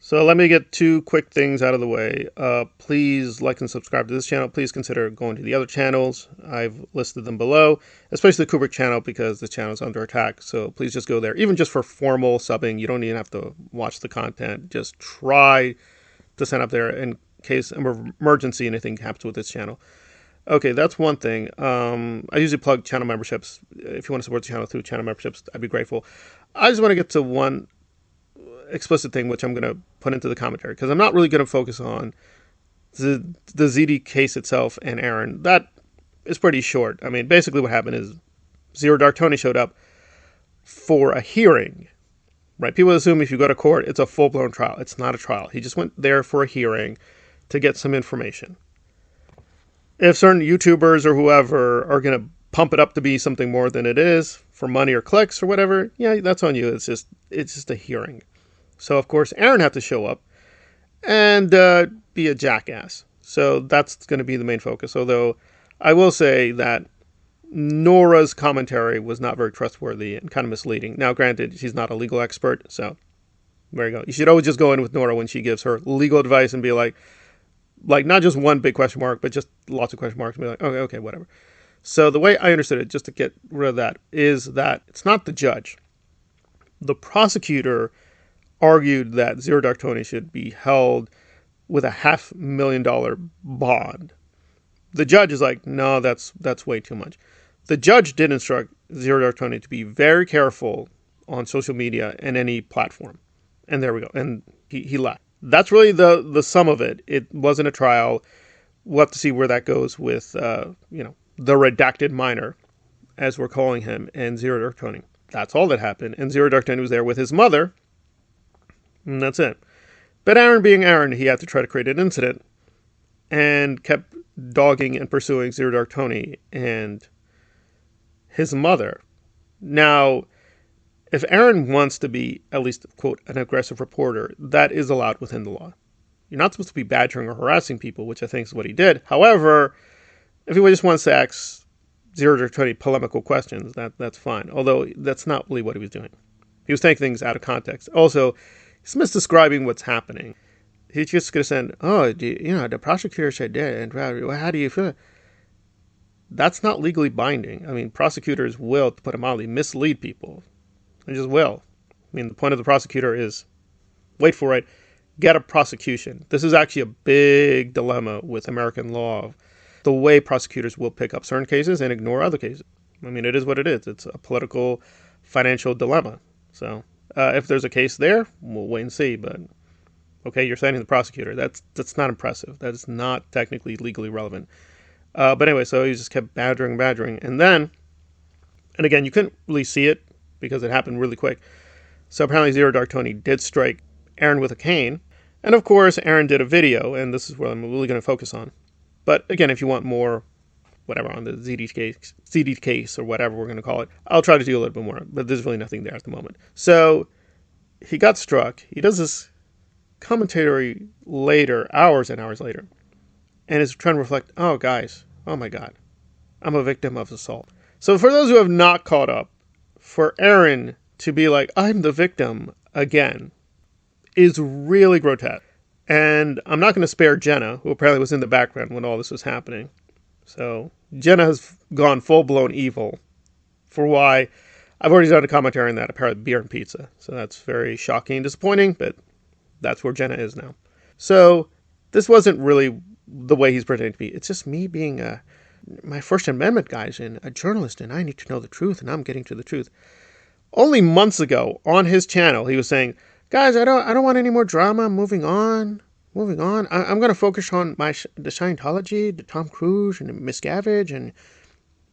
So let me get two quick things out of the way. Please like and subscribe to this channel. Please consider going to the other channels. I've listed them below, especially the Kubrick channel because the channel is under attack. So please just go there. Even just for formal subbing, you don't even have to watch the content. Just try to sign up there in case of emergency anything happens with this channel. Okay, that's one thing. I usually plug channel memberships. If you want to support the channel through channel memberships, I'd be grateful. I just want to get to one explicit thing, which I'm going to put into the commentary, because I'm not really going to focus on the ZD case itself and Aaron. That is pretty short. I mean, basically what happened is Zero Dark Tony showed up for a hearing, right? People assume if you go to court, it's a full-blown trial. It's not a trial. He just went there for a hearing to get some information. If certain YouTubers or whoever are going to pump it up to be something more than it is for money or clicks or whatever, yeah, that's on you. It's just a hearing. So, of course, Aaron had to show up and be a jackass. So that's going to be the main focus. Although I will say that Nora's commentary was not very trustworthy and kind of misleading. Now, granted, she's not a legal expert, so there you go. You should always just go in with Nora when she gives her legal advice and be like not just one big question mark, but just lots of question marks and be like, okay, whatever. So the way I understood it, just to get rid of that, is that it's not the judge. The prosecutor argued that Zero Dark Tony should be held with a $500,000 bond. The judge is like, no, that's way too much. The judge did instruct Zero Dark Tony to be very careful on social media and any platform. And there we go. And he left. That's really the sum of it. It wasn't a trial. We'll have to see where that goes with, the redacted minor, as we're calling him, and Zero Dark Tony. That's all that happened. And Zero Dark Tony was there with his mother. And that's it. But Aaron being Aaron, he had to try to create an incident and kept dogging and pursuing Zero Dark Tony and his mother. Now, if Aaron wants to be, at least, quote, an aggressive reporter, that is allowed within the law. You're not supposed to be badgering or harassing people, which I think is what he did. However, if he just wants to ask Zero Dark Tony polemical questions, that's fine. Although, that's not really what he was doing. He was taking things out of context. Also, he's misdescribing what's happening. He's just going to say, the prosecutor said that, and how do you feel? That's not legally binding. I mean, prosecutors will, to put it mildly, mislead people. They just will. I mean, the point of the prosecutor is, wait for it, get a prosecution. This is actually a big dilemma with American law. The way prosecutors will pick up certain cases and ignore other cases. I mean, it is what it is. It's a political, financial dilemma. So, if there's a case there, we'll wait and see. But, okay, you're citing the prosecutor. That's not impressive. That is not technically legally relevant. But anyway, so he just kept badgering. And again, you couldn't really see it because it happened really quick. So apparently Zero Dark Tony did strike Aaron with a cane. And of course, Aaron did a video, and this is what I'm really going to focus on. But again, if you want more, whatever, on the ZD case or whatever we're going to call it, I'll try to do a little bit more. But there's really nothing there at the moment. So he got struck. He does this commentary later, hours and hours later, and is trying to reflect, oh, guys, oh my God, I'm a victim of assault. So for those who have not caught up, for Aaron to be like, I'm the victim again, is really grotesque. And I'm not going to spare Jenna, who apparently was in the background when all this was happening. So Jenna has gone full-blown evil for why I've already done a commentary on that, apparently beer and pizza. So that's very shocking and disappointing, but that's where Jenna is now. So this wasn't really the way he's pretending to be. It's just me being my First Amendment guys and a journalist, and I need to know the truth, and I'm getting to the truth. Only months ago on his channel, he was saying, guys, I don't want any more drama. I'm moving on. I'm going to focus on the Scientology, the Tom Cruise, and the Miscavige, and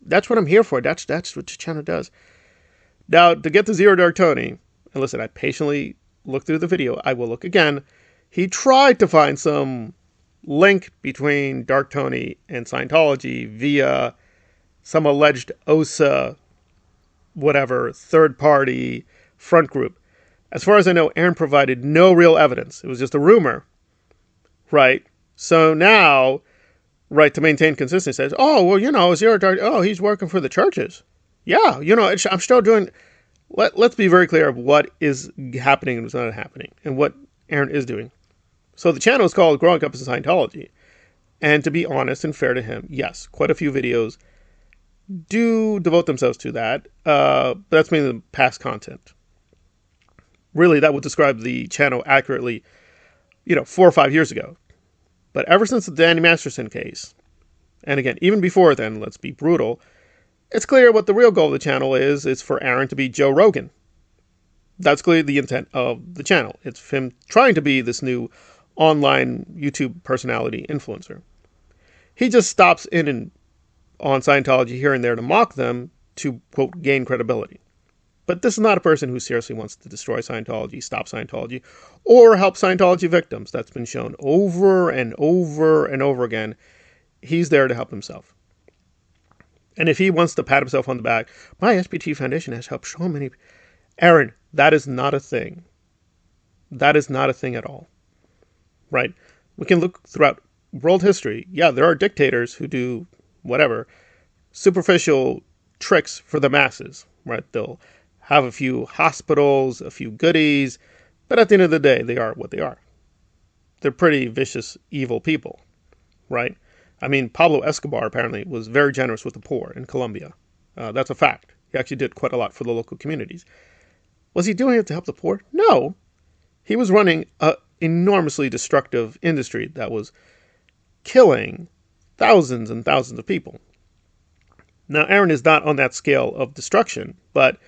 that's what I'm here for. That's what the channel does. Now, to get to Zero Dark Tony, and listen, I patiently looked through the video. I will look again. He tried to find some link between Dark Tony and Scientology via some alleged OSA, whatever, third-party front group. As far as I know, Aaron provided no real evidence. It was just a rumor, right? So now, right, to maintain consistency, says, oh, well, Zero Dark, he's working for the churches. Yeah, I'm still doing, let's be very clear of what is happening and what's not happening. And what Aaron is doing. So the channel is called Growing Up in Scientology. And to be honest and fair to him, yes, quite a few videos do devote themselves to that. But that's mainly past content. Really, that would describe the channel accurately, 4 or 5 years ago. But ever since the Danny Masterson case, and again, even before then, let's be brutal, it's clear what the real goal of the channel is. It's for Aaron to be Joe Rogan. That's clearly the intent of the channel. It's him trying to be this new online YouTube personality influencer. He just stops in and on Scientology here and there to mock them to, quote, gain credibility. But this is not a person who seriously wants to destroy Scientology, stop Scientology, or help Scientology victims. That's been shown over and over and over again. He's there to help himself. And if he wants to pat himself on the back, my SBT Foundation has helped so many. Aaron, that is not a thing. That is not a thing at all. Right? We can look throughout world history. Yeah, there are dictators who do whatever, superficial tricks for the masses. Right? They'll have a few hospitals, a few goodies, but at the end of the day, they are what they are. They're pretty vicious, evil people. Right? I mean, Pablo Escobar apparently was very generous with the poor in Colombia. That's a fact. He actually did quite a lot for the local communities. Was he doing it to help the poor? No. He was running an enormously destructive industry that was killing thousands and thousands of people. Now, Aaron is not on that scale of destruction, but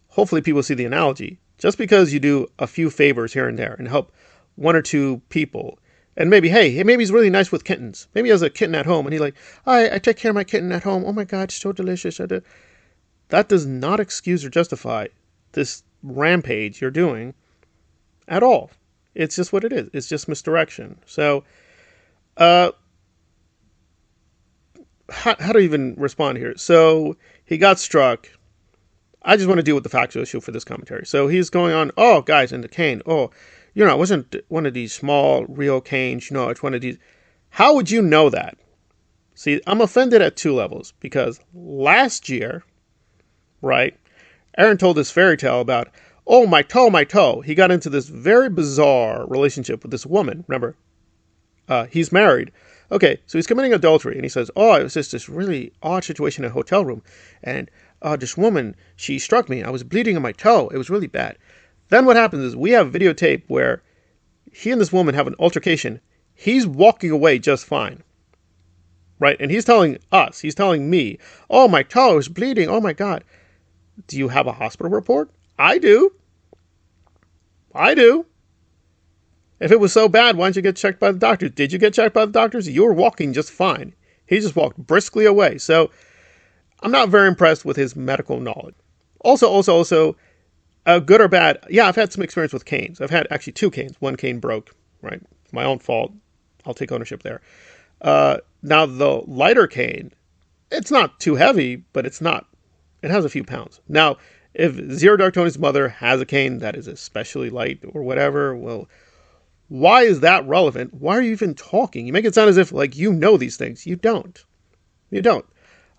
hopefully people see the analogy. Just because you do a few favors here and there and help one or two people, and maybe he's really nice with kittens. Maybe he has a kitten at home and he's like, I take care of my kitten at home. Oh my God, so delicious. That does not excuse or justify this rampage you're doing at all. It's just what it is. It's just misdirection. So, how do I even respond here? So, he got struck. I just want to deal with the factual issue for this commentary. So, he's going on, oh, guys, and the cane. Oh, it wasn't one of these small, real canes. It's one of these. How would you know that? See, I'm offended at two levels. Because last year, right, Aaron told this fairy tale about, oh, my toe, my toe. He got into this very bizarre relationship with this woman. Remember, he's married. Okay, so he's committing adultery. And he says, oh, it was just this really odd situation in a hotel room. And this woman, she struck me. I was bleeding on my toe. It was really bad. Then what happens is we have videotape where he and this woman have an altercation. He's walking away just fine. Right? And he's telling me, oh, my toe is bleeding. Oh, my God. Do you have a hospital report? I do. If it was so bad, why didn't you get checked by the doctors? Did you get checked by the doctors? You were walking just fine. He just walked briskly away. So I'm not very impressed with his medical knowledge. Also, good or bad, yeah, I've had some experience with canes. I've had actually 2 canes. One cane broke, right? My own fault. I'll take ownership there. Now, the lighter cane, it's not too heavy, but it has a few pounds. Now, if Zero Dark Tony's mother has a cane that is especially light or whatever, well, why is that relevant? Why are you even talking? You make it sound as if, like, you know these things. You don't.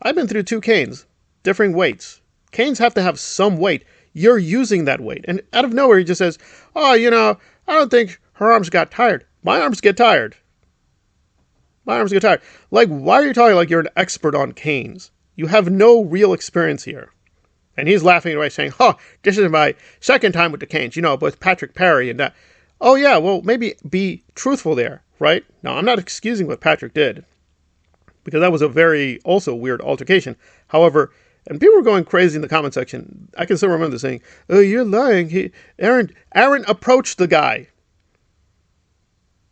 I've been through 2 canes, differing weights. Canes have to have some weight. You're using that weight. And out of nowhere, he just says, oh, I don't think her arms got tired. My arms get tired. Like, why are you talking like you're an expert on canes? You have no real experience here. And he's laughing away saying, this is my second time with the canes, with Patrick Perry and that. Oh, yeah, well, maybe be truthful there, right? Now, I'm not excusing what Patrick did, because that was a very also weird altercation. However, and people were going crazy in the comment section. I can still remember saying, oh, you're lying. Aaron approached the guy.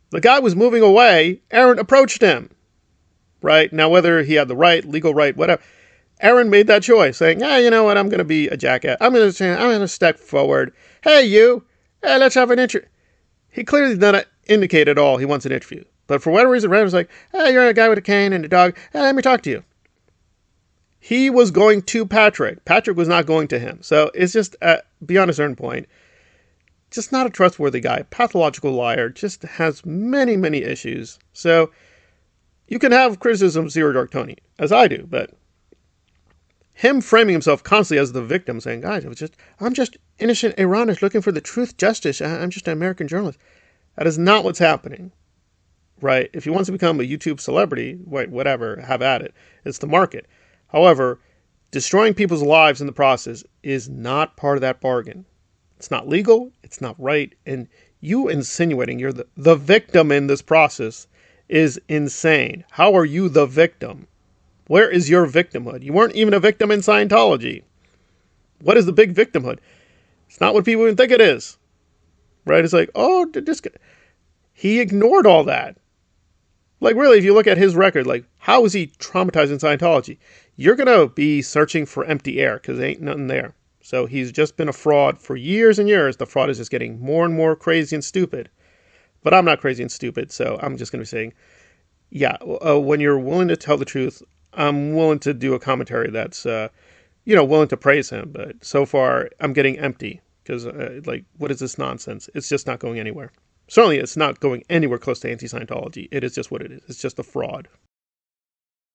The guy was moving away. Aaron approached him. Right? Now, whether he had the right, legal right, whatever, Aaron made that choice, saying, you know what, I'm going to be a jackass. I'm going to step forward. Hey, you. Hey, let's have an interview. He clearly did not indicate at all he wants an interview. But for whatever reason, Aaron was like, hey, you're a guy with a cane and a dog. Hey, let me talk to you. He was going to Patrick. Patrick was not going to him. So it's just, beyond a certain point, just not a trustworthy guy. Pathological liar. Just has many, many issues. So you can have criticism of Zero Dark Tony, as I do, but him framing himself constantly as the victim, saying, guys, I'm just innocent Iranians looking for the truth, justice. I'm just an American journalist. That is not what's happening, right? If he wants to become a YouTube celebrity, whatever, have at it. It's the market. However, destroying people's lives in the process is not part of that bargain. It's not legal. It's not right. And you insinuating you're the victim in this process is insane. How are you the victim? Where is your victimhood? You weren't even a victim in Scientology. What is the big victimhood? It's not what people even think it is. Right? It's like, oh, he ignored all that. Like, really, if you look at his record, like, how is he traumatized in Scientology? You're going to be searching for empty air because there ain't nothing there. So he's just been a fraud for years and years. The fraud is just getting more and more crazy and stupid. But I'm not crazy and stupid, so I'm just going to be saying, yeah, when you're willing to tell the truth, I'm willing to do a commentary that's, willing to praise him. But so far, I'm getting empty because, what is this nonsense? It's just not going anywhere. Certainly, it's not going anywhere close to anti-Scientology. It is just what it is. It's just a fraud.